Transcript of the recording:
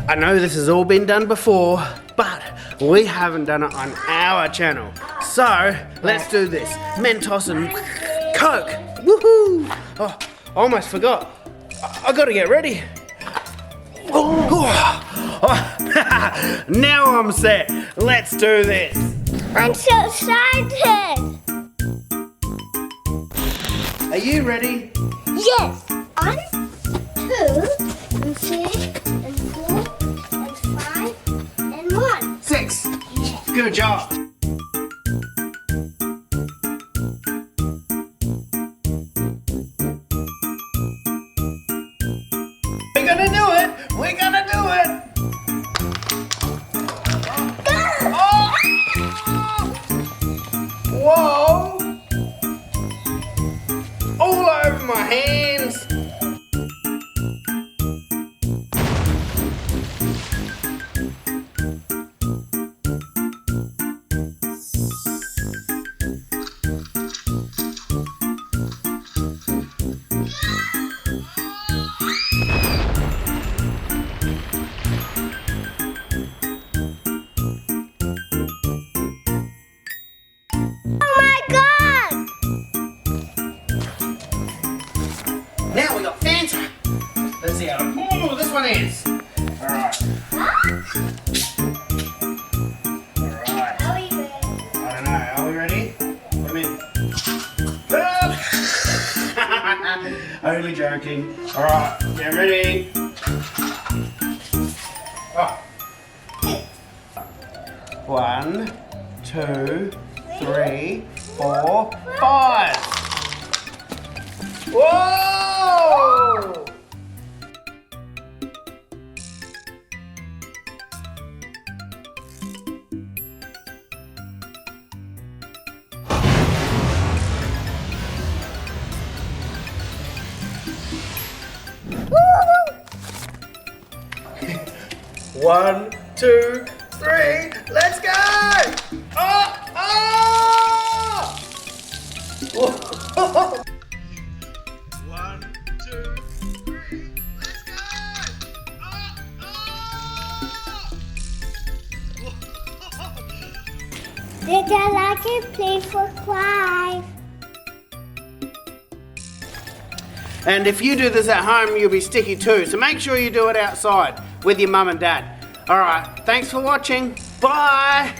I know this has all been done before, but we haven't done it on our channel. So, let's do this. Mentos and Coke. Woohoo! Oh, I almost forgot. I gotta get ready. Now I'm set. Let's do this. I'm so excited. Are you ready? Yes. 1, 2, and 3, and 4, and 5, and 1. 6. Good job. We're gonna do it. We're gonna do it. Oh! Whoa! All over my hands. Now we got Fanta. Let's see how. Oh, this one is. Alright. Alright. Are we ready? I don't know. Are we ready? Come in. Only joking. Alright. Get ready. Oh. 1, 2, 3, 4, 5. Whoa! One, 2, 3, let's go! Oh! Oh! 1, 2, 3, let's go! Did you like it? Please subscribe. And if you do this at home, you'll be sticky too. So make sure you do it outside with your mum and dad. All right, thanks for watching. Bye.